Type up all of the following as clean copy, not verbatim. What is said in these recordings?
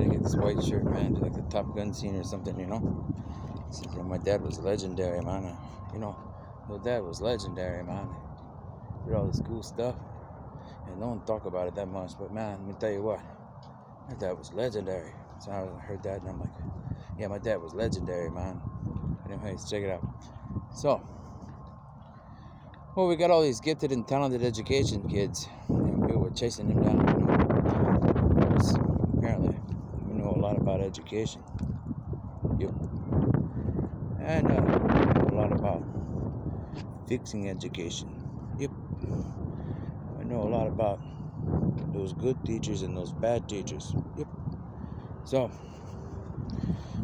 to get this white shirt, man, to like the Top Gun scene or something, you know. He says, yeah, my dad was legendary, man. You know, your dad was legendary, man. Did all this cool stuff. And no one talk about it that much, but man, let me tell you what, my dad was legendary. So I heard that and I'm like, yeah, my dad was legendary, man. Anyways, check it out. So, well, we got all these gifted and talented education kids, and people were chasing them down. Because apparently, we know a lot about education. Yep. And a lot about fixing education. Yep. I know a lot about those good teachers and those bad teachers. Yep. So,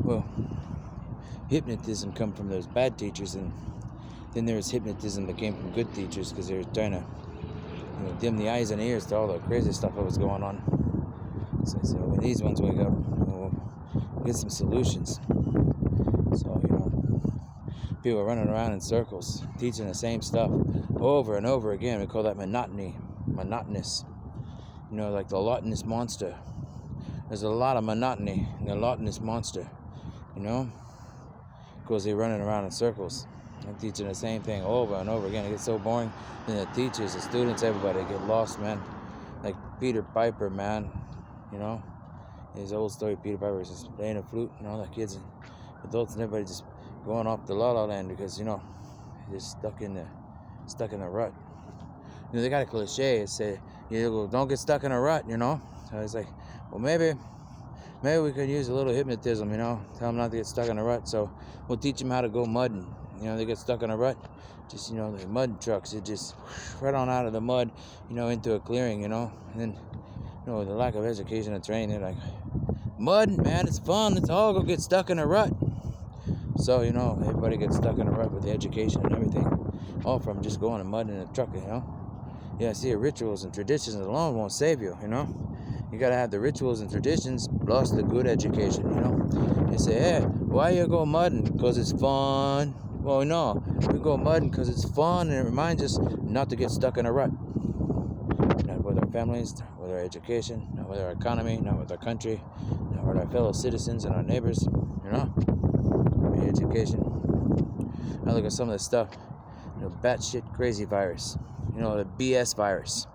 well, hypnotism come from those bad teachers, and then there was hypnotism that came from good teachers because they were trying to, dim the eyes and ears to all the crazy stuff that was going on. So when these ones wake up, we'll get some solutions. So, people are running around in circles, teaching the same stuff over and over again. We call that monotonous. Like the Loch monster. There's a lot of monotony in the Loch monster, because they're running around in circles and teaching the same thing over and over again. It gets so boring. And the teachers, the students, everybody get lost, man. Like Peter Piper, man. His old story, Peter Piper was just playing a flute, the kids and adults and everybody just going off the la la land because, they're just stuck in the rut. They got a cliche. It said, don't get stuck in a rut, So I was like, well, maybe we could use a little hypnotism, tell them not to get stuck in a rut. So we'll teach them how to go mudding. They get stuck in a rut, just, the mud trucks, it just right on out of the mud, into a clearing, and then, the lack of education and training, they're like, mud, man, it's fun, let's all go get stuck in a rut. So, everybody gets stuck in a rut with the education and everything, all from just going and mudding in a truck, Yeah, see, rituals and traditions alone won't save you, You gotta have the rituals and traditions plus the good education, They say, hey, why you go mudding? Because it's fun. Well, no, we go mudding because it's fun and it reminds us not to get stuck in a rut. Not with our families, not with our education, not with our economy, not with our country, not with our fellow citizens and our neighbors, The education. I look at some of the stuff, batshit crazy virus, the BS virus,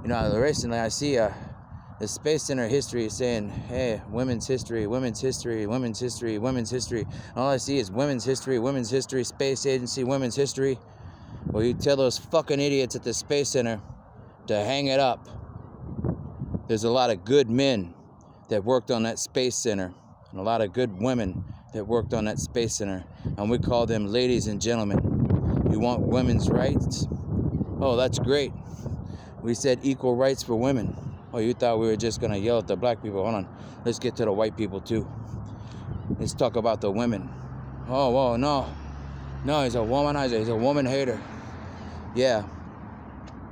Recently I see the Space Center history is saying, hey, women's history, women's history, women's history, women's history. And all I see is women's history, space agency, women's history. Well, you tell those fucking idiots at the Space Center to hang it up. There's a lot of good men that worked on that Space Center and a lot of good women that worked on that Space Center. And we call them ladies and gentlemen. You want women's rights? Oh, that's great. We said equal rights for women. Oh, you thought we were just going to yell at the black people? Hold on. Let's get to the white people, too. Let's talk about the women. Oh, whoa, no. No, he's a womanizer. He's a woman hater. Yeah.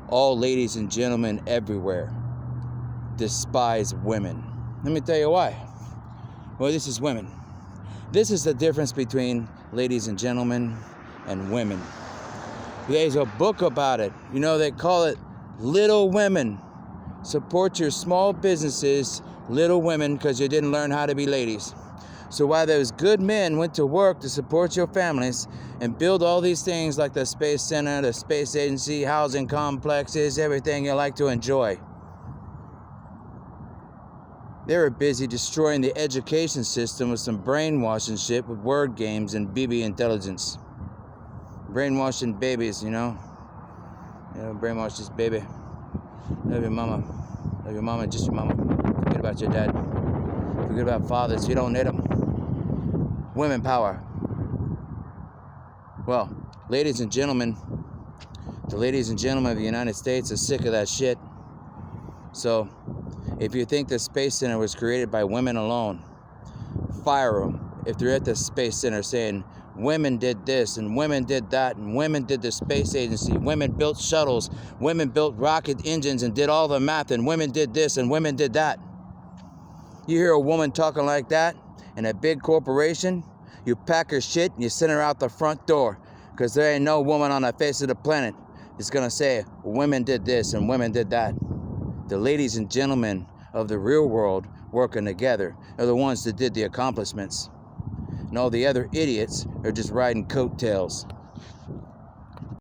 All ladies and gentlemen everywhere despise women. Let me tell you why. Well, this is women. This is the difference between ladies and gentlemen and women. There's a book about it. They call it Little Women. Support your small businesses, little women, because you didn't learn how to be ladies. So while those good men went to work to support your families and build all these things like the Space Center, the Space Agency, housing complexes, everything you like to enjoy, they were busy destroying the education system with some brainwashing shit with word games and BB intelligence. Brainwashing babies, brainwash this baby. Love your mama. Love your mama, just your mama. Forget about your dad. Forget about fathers. You don't need them. Women power. Well, ladies and gentlemen, the ladies and gentlemen of the United States are sick of that shit. So, if you think the Space Center was created by women alone, fire them. If they're at the Space Center saying, women did this and women did that and women did the space agency, women built shuttles, women built rocket engines and did all the math, and women did this and women did that. You hear a woman talking like that in a big corporation, you pack her shit and you send her out the front door, because there ain't no woman on the face of the planet that's gonna say women did this and women did that. The ladies and gentlemen of the real world working together are the ones that did the accomplishments. And all the other idiots are just riding coattails.